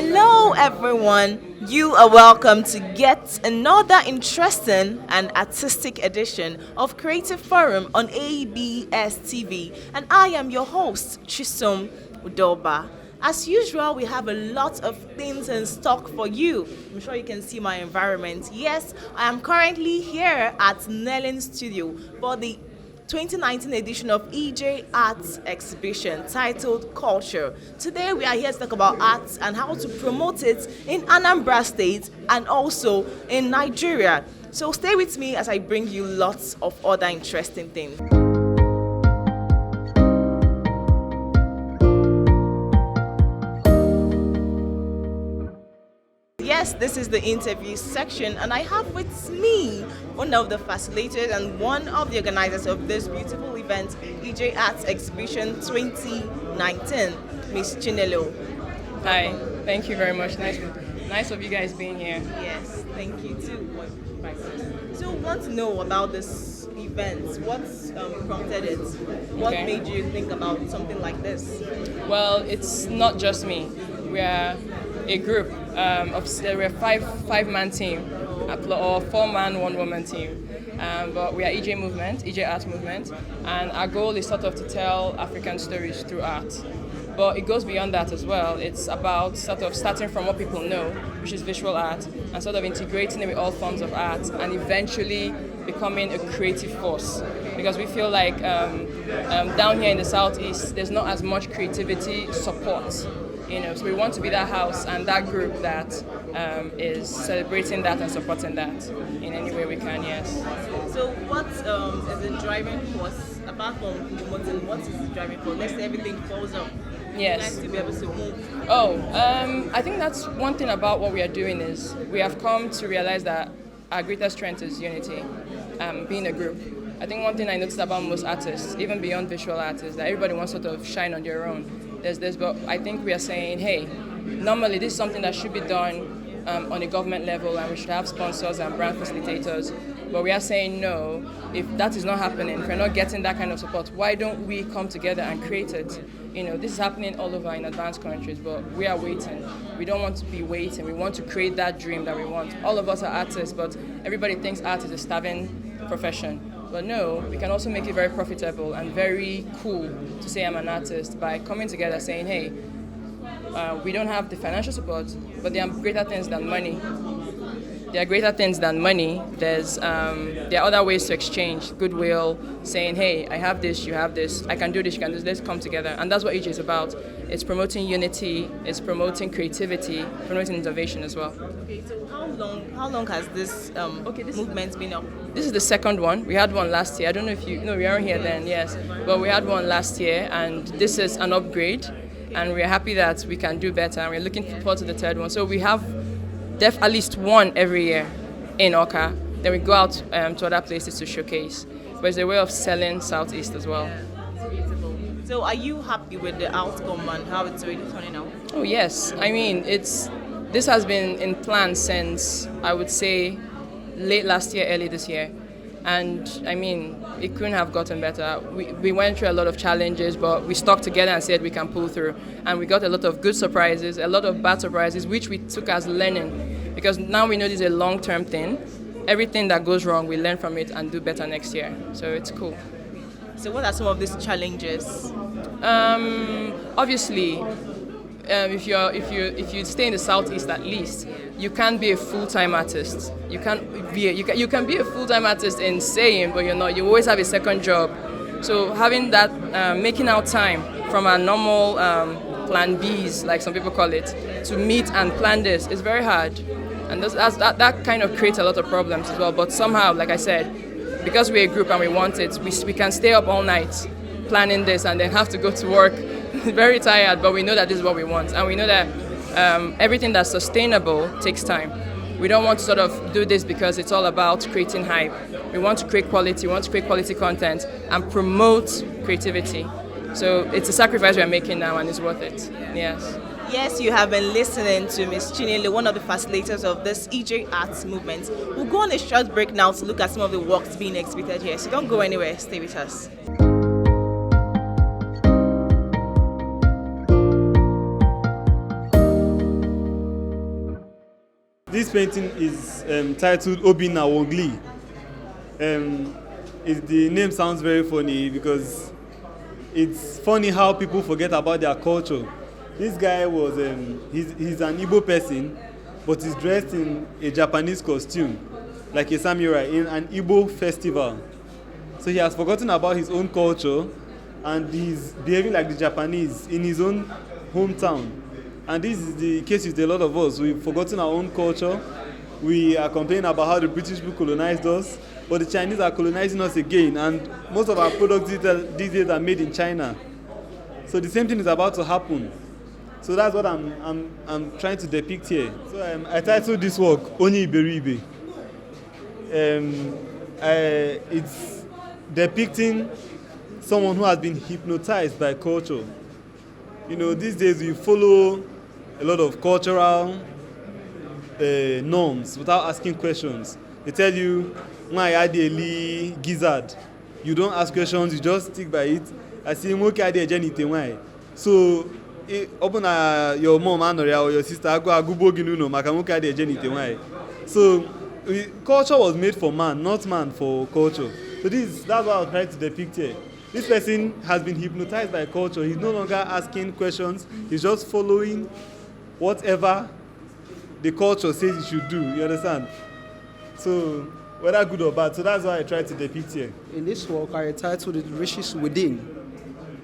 Hello, everyone. You are welcome to get another interesting and artistic edition of Creative Forum on ABS TV, and I am your host, Chisom Udoba. As usual, we have a lot of things in stock for you. I'm sure you can see my environment. Yes, I am currently here at Nellin Studio for the 2019 edition of Ije Art Exhibition titled Culture. Today we are here to talk about art and how to promote it in Anambra State and also in Nigeria. So stay with me as I bring you lots of other interesting things. Yes, this is the interview section, and I have with me one of the facilitators and one of the organizers of this beautiful event, Ije Art Exhibition 2019, Miss Chinelo. Hi, thank you very much. Nice of you guys being here. Yes, thank you too. Right. So, want to know about this event? What prompted it? What made you think about something like this? Well, it's not just me. We are a group we're a five-man team, or four-man, one-woman team. But we are Ije Art Movement, and our goal is sort of to tell African stories through art. But it goes beyond that as well. It's about sort of starting from what people know, which is visual art, and sort of integrating it with all forms of art, and eventually becoming a creative force. Because we feel like down here in the Southeast, there's not as much creativity support. So we want to be that house and that group that is celebrating that and supporting that in any way we can, yes. So what is the driving force, apart from promoting, what is the driving force? Let's say everything falls up. Yes. Nice to be able to move. I think that's one thing about what we are doing is we have come to realize that our greatest strength is unity, being a group. I think one thing I noticed about most artists, even beyond visual artists, that everybody wants to sort of shine on their own. There's this, but I think we are saying, hey, normally this is something that should be done on a government level, and we should have sponsors and brand facilitators. But we are saying no, if that is not happening, if we're not getting that kind of support, why don't we come together and create it? This is happening all over in advanced countries, but we are waiting. We don't want to be waiting. We want to create that dream that we want. All of us are artists, but everybody thinks art is a starving profession. But no, we can also make it very profitable and very cool to say I'm an artist by coming together saying, hey, we don't have the financial support, but there are greater things than money. There are greater things than money. There are other ways to exchange goodwill, saying, hey, I have this, you have this, I can do this, you can do this, let's come together. And that's what Ije is about. It's promoting unity, it's promoting creativity, promoting innovation as well. Okay, so how long has this movement been up? This is the second one. We had one last year. I don't know if we weren't here then, yes. But we had one last year, and this is an upgrade. And we're happy that we can do better, and we're looking forward to the third one. So we have at least one every year in Oka. Then we go out to other places to showcase. But it's a way of selling Southeast as well. Yeah, it's beautiful. So are you happy with the outcome and how it's really turning out? Oh yes. I mean, this has been in plan since, I would say, late last year, early this year. And I mean, it couldn't have gotten better. We went through a lot of challenges, but we stuck together and said we can pull through. And we got a lot of good surprises, a lot of bad surprises, which we took as learning. Because now we know this is a long-term thing. Everything that goes wrong, we learn from it and do better next year. So it's cool. So what are some of these challenges? Obviously, if you stay in the Southeast at least, you can't be a full-time artist. You can be a full-time artist in saying, but you're not. You always have a second job. So having that, making out time from our normal plan Bs, like some people call it, to meet and plan this is very hard, and that kind of creates a lot of problems as well. But somehow, like I said, because we're a group and we want it, we can stay up all night planning this and then have to go to work very tired, but we know that this is what we want, and we know that everything that's sustainable takes time. We don't want to sort of do this because it's all about creating hype. We want to create quality, we want to create quality content and promote creativity. So it's a sacrifice we're making now, and it's worth it. Yes. Yes, you have been listening to Ms. Chinelo, one of the facilitators of this Ije Art Movement. We'll go on a short break now to look at some of the works being exhibited here. So don't go anywhere, stay with us. this painting is titled Obinna Wongli. The name sounds very funny because it's funny how people forget about their culture. This guy was, he's an Igbo person, but he's dressed in a Japanese costume, like a samurai, in an Igbo festival. So he has forgotten about his own culture and he's behaving like the Japanese in his own hometown. And this is the case with a lot of us. We've forgotten our own culture. We are complaining about how the British people colonized us, but the Chinese are colonizing us again. And most of our products these days are made in China. So the same thing is about to happen. So that's what I'm trying to depict here. So I titled this work Onye Iberibe. It's depicting someone who has been hypnotized by culture. You know, these days we follow a lot of cultural norms without asking questions. They tell you, "Why Adeli gizzard?" You don't ask questions, you just stick by it. I see "Moke Ade Jenite why?" So, open your mom or your sister go agubo ginuno maka moke ade Jenite why? So, culture was made for man, not man for culture. So that's what I was trying to depict here. This person has been hypnotized by culture. He's no longer asking questions. He's just following whatever the culture says he should do. You understand? So, whether good or bad. So that's what I tried to depict here. In this work, I titled it Riches Within.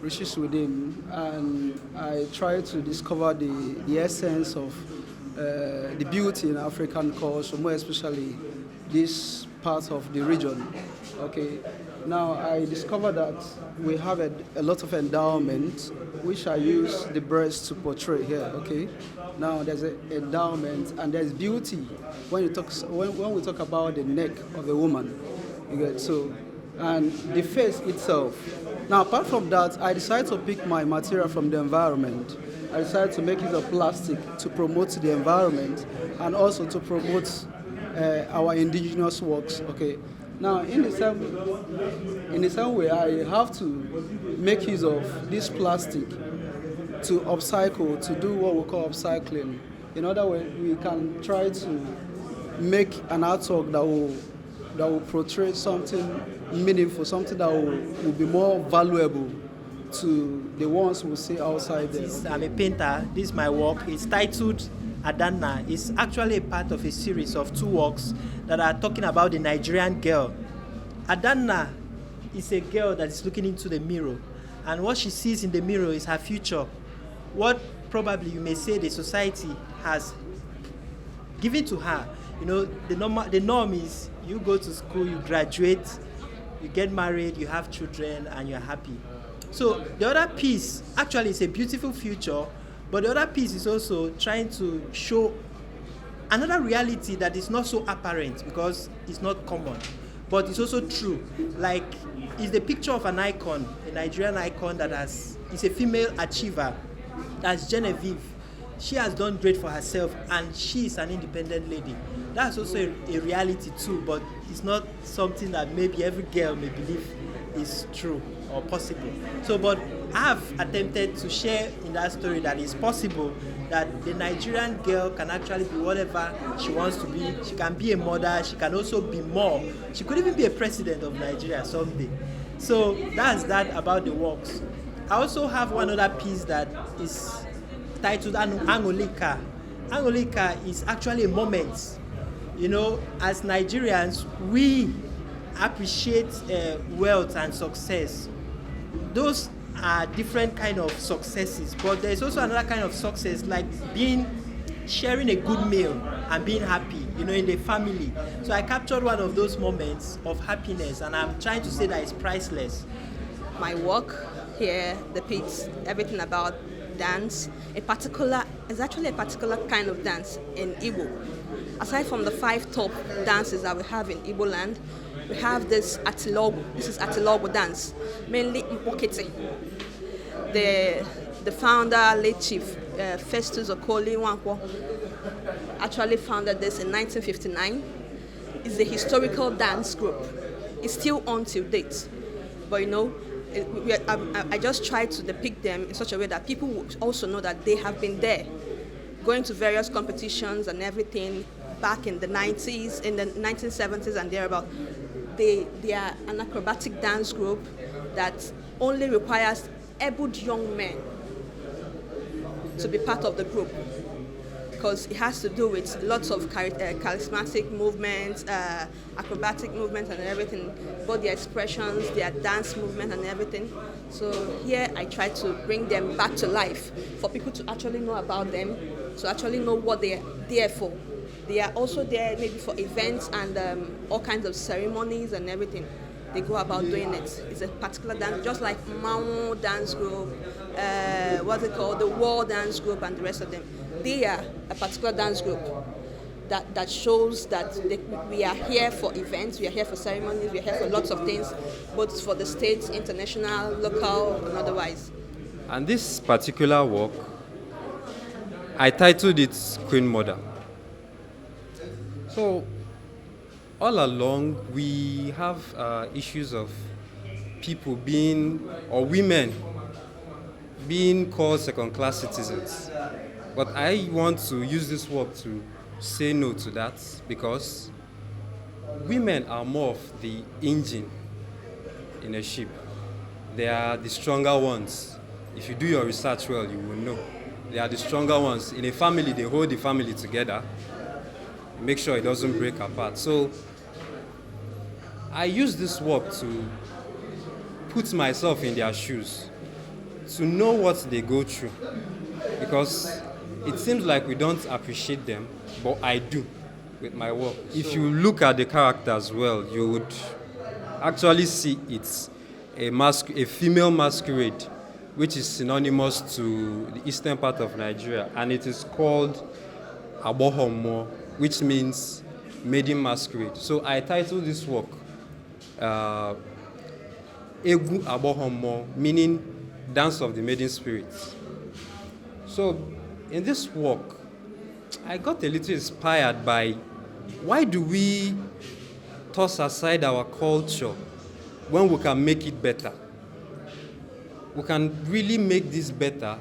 Riches Within. And I try to discover the essence of the beauty in African culture, more especially this part of the region. Okay. Now, I discovered that we have a lot of endowment, which I use the breast to portray here, okay? Now, there's an endowment and there's beauty when we talk about the neck of a woman, you get so, and the face itself. Now, apart from that, I decided to pick my material from the environment. I decided to make use of plastic to promote the environment and also to promote our indigenous works, okay? Now, in the same way, I have to make use of this plastic to upcycle, to do what we call upcycling. In other words, we can try to make an artwork that will portray something meaningful, something that will be more valuable to the ones who see outside there. I'm a painter. This is my work. It's titled Adanna. It's actually a part of a series of 2 works that are talking about the Nigerian girl. Adanna is a girl that is looking into the mirror, and what she sees in the mirror is her future. What probably you may say the society has given to her. You know, the norm is you go to school, you graduate, you get married, you have children, and you're happy. So the other piece actually is a beautiful future, but the other piece is also trying to show another reality that is not so apparent because it's not common, but it's also true. Like, it's the picture of an icon, a Nigerian icon is a female achiever. That's Genevieve. She has done great for herself and she is an independent lady. That's also a reality too, but it's not something that maybe every girl may believe is true or possible. So, but I've attempted to share in that story that it's possible that the Nigerian girl can actually be whatever she wants to be. She can be a mother, she can also be more. She could even be a president of Nigeria someday. So that's that about the works. I also have one other piece that is titled Angolika. Angolika is actually a moment. You know, as Nigerians, we appreciate wealth and success. Those are different kind of successes, but there's also another kind of success, like sharing a good meal and being happy, you know, in the family. So I captured one of those moments of happiness, and I'm trying to say that it's priceless. My work here depicts everything about dance. It's actually a particular kind of dance in Igbo. Aside from the 5 top dances that we have in Igbo land, we have this Atilogu. This is Atilogu dance, mainly Mpokete. The founder, late chief Festus Okoli Nwankwo, actually founded this in 1959. It's a historical dance group. It's still on till date, but you know, I just try to depict them in such a way that people will also know that they have been there, going to various competitions and everything, back in the 90s, in the 1970s and thereabout. They are an acrobatic dance group that only requires able young men to be part of the group, because it has to do with lots of charismatic movements, acrobatic movements and everything, body expressions, their dance movement and everything. So here I try to bring them back to life for people to actually know about them, to actually know what they're there for. They are also there maybe for events and all kinds of ceremonies and everything. They go about doing it. It's a particular dance, just like Mao dance group, what's it called, the War dance group and the rest of them. They are a particular dance group that shows that we are here for events, we are here for ceremonies, we are here for lots of things, both for the states, international, local, and otherwise. And this particular work, I titled it Queen Mother. So, all along, we have issues of people or women being called second-class citizens. But I want to use this work to say no to that, because women are more of the engine in a ship. They are the stronger ones. If you do your research well, you will know. They are the stronger ones. In a family, they hold the family together, make sure it doesn't break apart. So I use this work to put myself in their shoes, to know what they go through, because it seems like we don't appreciate them, but I do with my work. If you look at the characters well, you would actually see it's a female masquerade, which is synonymous to the eastern part of Nigeria, and it is called Abohomo, which means maiden masquerade. So I titled this work Egu Abohomo, meaning Dance of the Maiden Spirits. So in this work, I got a little inspired by why do we toss aside our culture when we can make it better? We can really make this better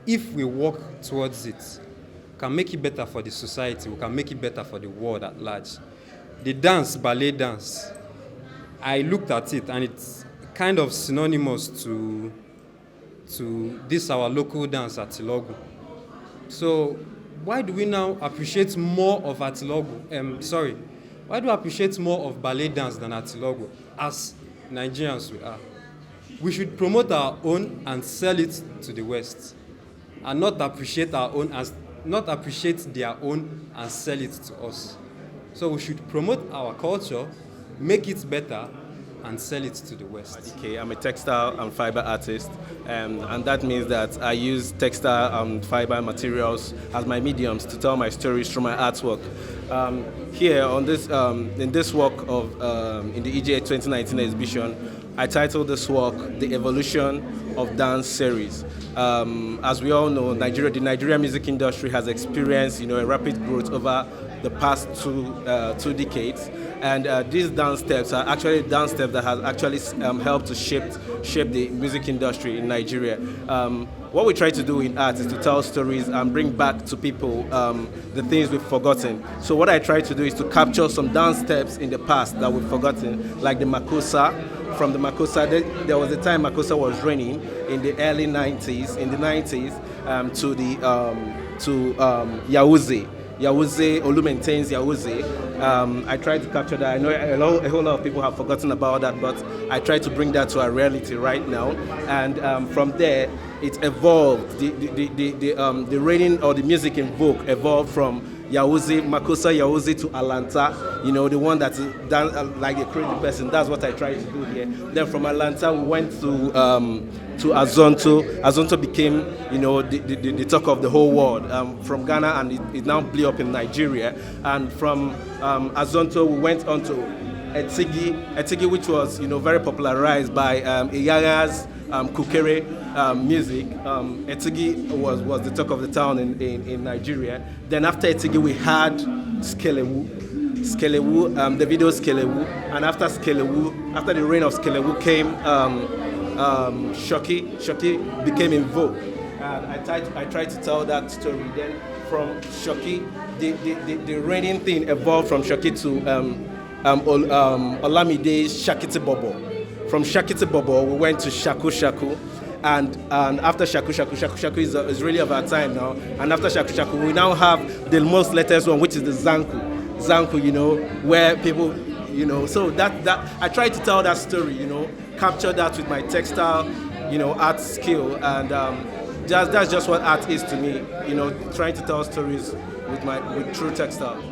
if we work towards it. We can make it better for the society, we can make it better for the world at large. The dance, ballet dance, I looked at it and it's kind of synonymous to this our local dance at Atilogu. So why do we now appreciate more of Atilogu? Why do we appreciate more of ballet dance than Atilogu? As Nigerians we are. We should promote our own and sell it to the West, and not appreciate their own and sell it to us. So we should promote our culture, make it better, and sell it to the West. Okay, I'm a textile and fiber artist, and that means that I use textile and fiber materials as my mediums to tell my stories through my artwork. Here on this, in this work in the Ije 2019 exhibition, I titled this work "The Evolution of Dance Series." As we all know, the Nigerian music industry has experienced, a rapid growth over the past two decades. And these dance steps are actually dance steps that have actually helped to shape the music industry in Nigeria. What we try to do in art is to tell stories and bring back to people the things we've forgotten. So what I try to do is to capture some dance steps in the past that we've forgotten, like the Makosa. From the Makosa, there was a time Makosa was reigning in the early 90s, to Yawuze. Yawuze, Olu maintains Yawuze. I tried to capture that. I know a whole lot of people have forgotten about that, but I try to bring that to a reality right now. And from there, it evolved. The reigning or the music in vogue evolved from Yawuze, Makosa Yawuze to Alanta, the one that's done like a crazy person. That's what I tried to do here. Then from Alanta, we went to Azonto. Azonto became, the talk of the whole world from Ghana, and it now blew up in Nigeria. And from Azonto, we went on to Etigi, which was, very popularized by Iyaga's Kukere music. Etigi was the talk of the town in Nigeria. Then after Etigi, we had Skelewu, the video Skelewu. And after Skelewu, after the reign of Skelewu came Shoki. Shoki became in vogue. and I try to tell that story. Then from Shoki, the reigning thing evolved from Shoki to Olamide's Shakiti Bobo. From Shakiti Bobo, we went to Shaku Shaku. And after Shaku Shaku is really of our time now. And after Shaku Shaku, we now have the most latest one, which is the Zanku, you know, where people, you know, so that I try to tell that story, you know, capture that with my textile, you know, art skill, and that's just what art is to me, you know, trying to tell stories with true textile.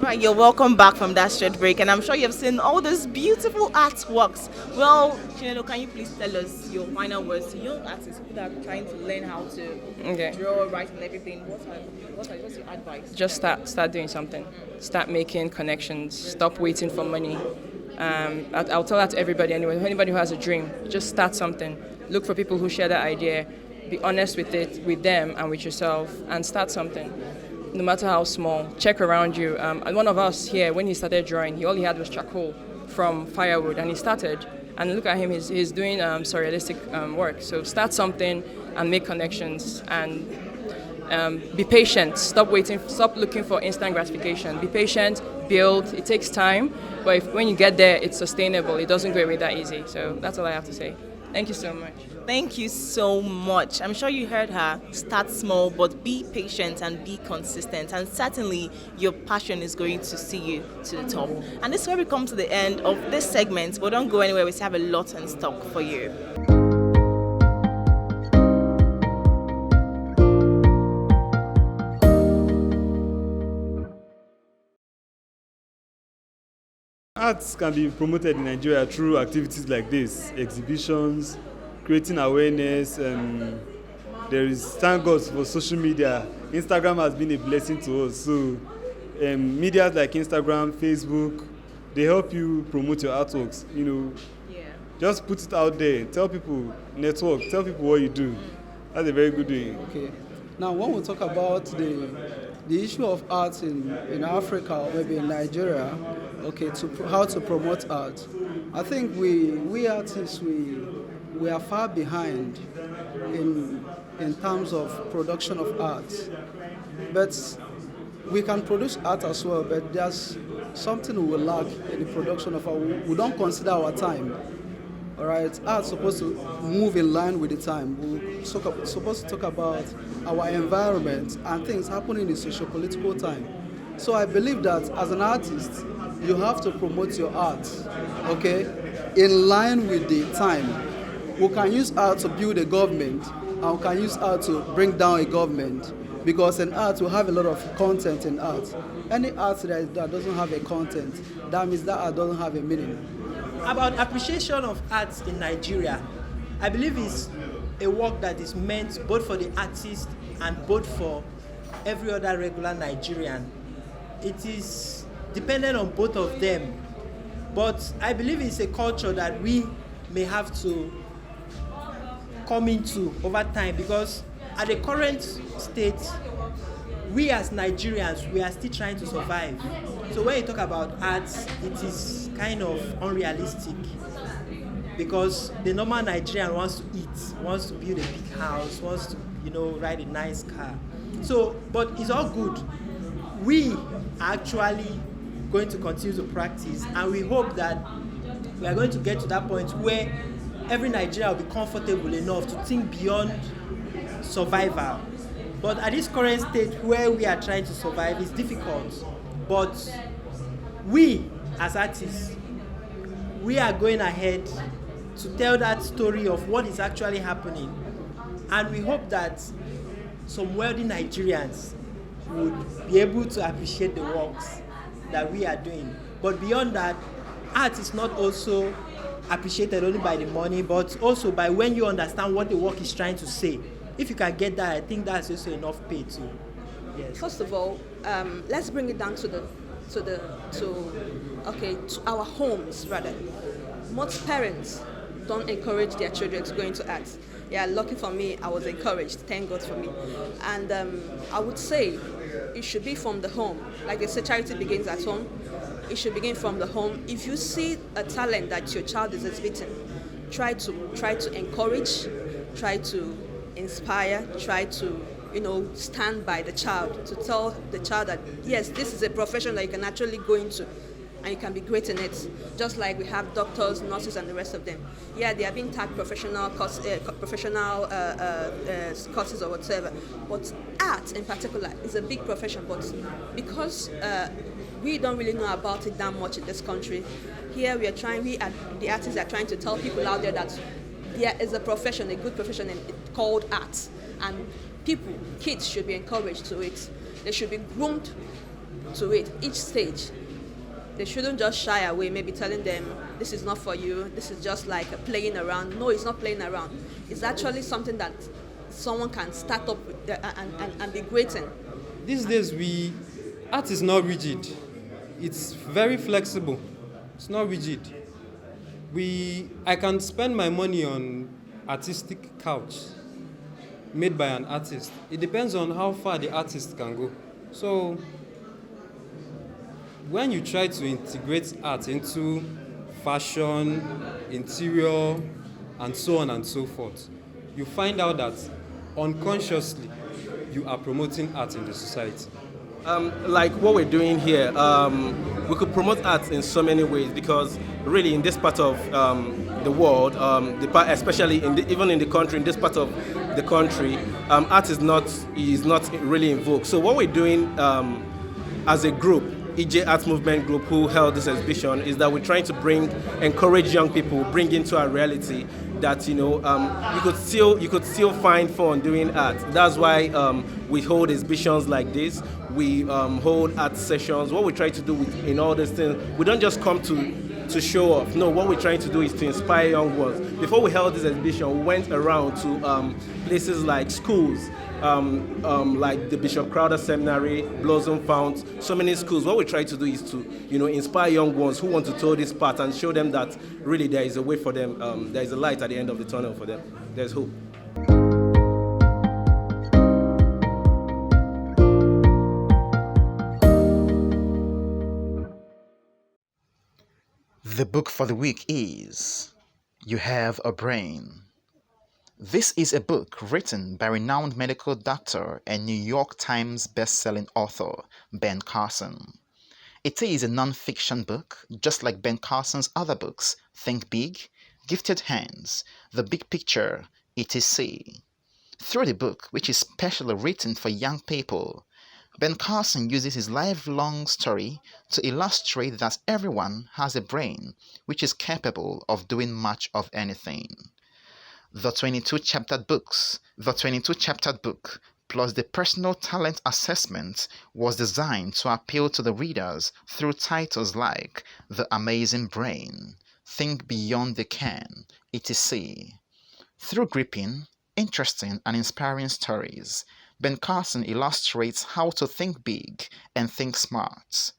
Right, you're welcome back from that short break, and I'm sure you've seen all those beautiful artworks. Well, Chinelo, can you please tell us your final words to young artists who are trying to learn how to draw, write, and everything? What's your advice? Just start doing something. Start making connections. Stop waiting for money. I'll tell that to everybody anyway. Anybody who has a dream, just start something. Look for people who share that idea. Be honest with it, with them and with yourself, and start something. No matter how small, check around you. And one of us here, when he started drawing, all he had was charcoal from firewood, and he started. And look at him, he's doing surrealistic work. So start something and make connections, and be patient. Stop waiting. Stop looking for instant gratification. Be patient. Build. It takes time, but when you get there, it's sustainable. It doesn't go away that easy. So that's all I have to say. Thank you so much. Thank you so much. I'm sure you heard her. Start small, but be patient and be consistent. And certainly, your passion is going to see you to the top. And this is where we come to the end of this segment. But don't go anywhere. We still have a lot in stock for you. Arts can be promoted in Nigeria through activities like this, exhibitions, creating awareness. There is, thank God for social media. Instagram has been a blessing to us. So media like Instagram, Facebook, they help you promote your artworks. You know, just put it out there. Tell people, network. Tell people what you do. That's a very good way. Okay. Now, when we talk about the issue of art in Africa or maybe in Nigeria, okay, how to promote art, I think we artists we are far behind in terms of production of art. But we can produce art as well, but there's something we will lack in the production of art. We don't consider our time. All right, art's supposed to move in line with the time. We're supposed to talk about our environment and things happening in the socio-political time. So I believe that as an artist, you have to promote your art, okay, in line with the time. We can use art to build a government, and we can use art to bring down a government, because in art we have a lot of content in art. Any art that doesn't have a content, that means that art doesn't have a meaning. About appreciation of arts in Nigeria, I believe it's a work that is meant both for the artist and both for every other regular Nigerian. It is dependent on both of them, but I believe it's a culture that we may have to come into over time, because at the current state, we as Nigerians, we are still trying to survive. So when you talk about arts, it is kind of unrealistic because the normal Nigerian wants to eat, wants to build a big house, wants to, ride a nice car. So, but it's all good. We are actually going to continue to practice, and we hope that we are going to get to that point where every Nigerian will be comfortable enough to think beyond survival. But at this current state where we are trying to survive, it's difficult. But we, as artists, we are going ahead to tell that story of what is actually happening. And we hope that some wealthy Nigerians would be able to appreciate the works that we are doing. But beyond that, art is not also appreciated only by the money, but also by when you understand what the work is trying to say. If you can get that, I think that's also enough pay too. Yes. First of all, let's bring it down to our homes rather. Most parents don't encourage their children to go into arts. Yeah, lucky for me, I was encouraged. Thank God for me. And I would say it should be from the home. Like they say, charity begins at home. It should begin from the home. If you see a talent that your child is exhibiting, try to encourage, try to inspire, try to stand by the child, to tell the child that yes, this is a profession that you can actually go into and you can be great in it. Just like we have doctors, nurses, and the rest of them. Yeah, they are being tagged professional courses or whatever. But art in particular is a big profession. But because we don't really know about it that much in this country, here the artists are trying to tell people out there that there is a profession, a good profession called art, and kids should be encouraged to it. They should be groomed to it each stage. They shouldn't just shy away, maybe telling them this is not for you, this is just like playing around. No, it's not playing around. It's actually something that someone can start up with and be great in. These days, art is not rigid. It's very flexible. It's not rigid. I can spend my money on artistic couch made by an artist. It depends on how far the artist can go. So when you try to integrate art into fashion, interior, and so on and so forth, you find out that unconsciously you are promoting art in the society. Like what we're doing here, we could promote art in so many ways because really in this part of the world, especially even in the country, in this part of the country, art is not really in vogue. So what we're doing as a group, Ije Art Movement group who held this exhibition, is that we're trying to encourage young people, bring into our reality that you could still find fun doing art. That's why we hold exhibitions like this. We hold art sessions. What we try to do in all these things, we don't just come to show off. No, what we're trying to do is to inspire young ones. Before we held this exhibition, we went around to places like schools, like the Bishop Crowder Seminary, Blossom Fount, so many schools. What we try to do is to, inspire young ones who want to toe this path and show them that really there is a way for them. There is a light at the end of the tunnel for them. There's hope. The book for the week is You Have a Brain. This is a book written by renowned medical doctor and New York Times best-selling author Ben Carson. It is a non-fiction book, just like Ben Carson's other books, Think Big, Gifted Hands, The Big Picture, etc. Through the book, which is specially written for young people, Ben Carson uses his lifelong story to illustrate that everyone has a brain which is capable of doing much of anything. The 22-chaptered book, plus the personal talent assessment, was designed to appeal to the readers through titles like The Amazing Brain, Think Beyond the Can, etc. Through gripping, interesting, and inspiring stories, Ben Carson illustrates how to think big and think smart.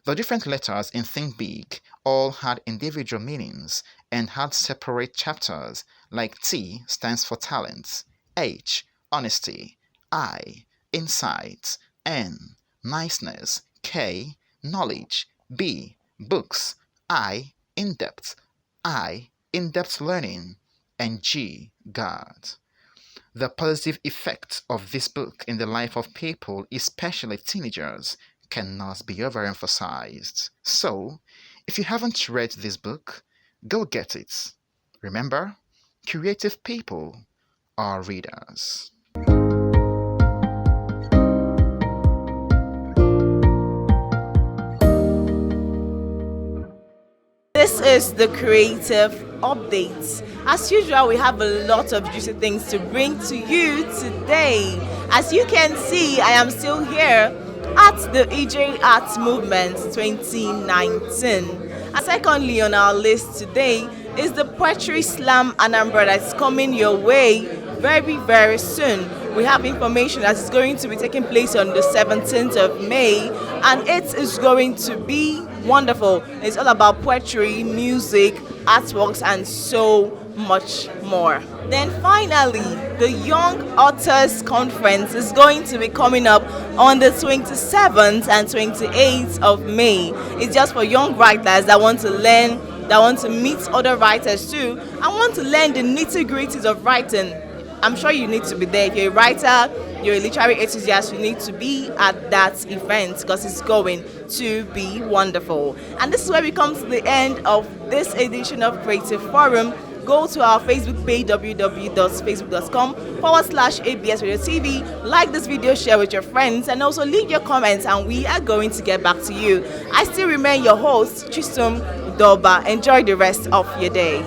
The different letters in Think Big all had individual meanings and had separate chapters, like T stands for talent, H, honesty, I, insight, N. Niceness. K. Knowledge. B. Books. I. In-depth. I. In-depth learning. And G. God. The positive effect of this book in the life of people, especially teenagers, cannot be overemphasized. So, if you haven't read this book, go get it. Remember, creative people are readers. This is the creative updates. As usual, we have a lot of juicy things to bring to you today. As you can see, I am still here at the Ije Art Movement 2019. And secondly on our list today is the Poetry Slam Anambra that's coming your way very, very soon. We have information that is going to be taking place on the 17th of May, and it is going to be wonderful. It's all about poetry, music, artworks, and so much more. Then finally, the Young Authors Conference is going to be coming up on the 27th and 28th of May. It's just for young writers that want to learn, that want to meet other writers too, and want to learn the nitty-gritties of writing. I'm sure you need to be there. If you're a writer, you're a literary enthusiast, you need to be at that event because it's going to be wonderful. And this is where we come to the end of this edition of Creative Forum. Go to our Facebook page, www.facebook.com/ABS Radio TV. Like this video, share with your friends, and also leave your comments, and we are going to get back to you. I still remain your host, Chisum Doba. Enjoy the rest of your day.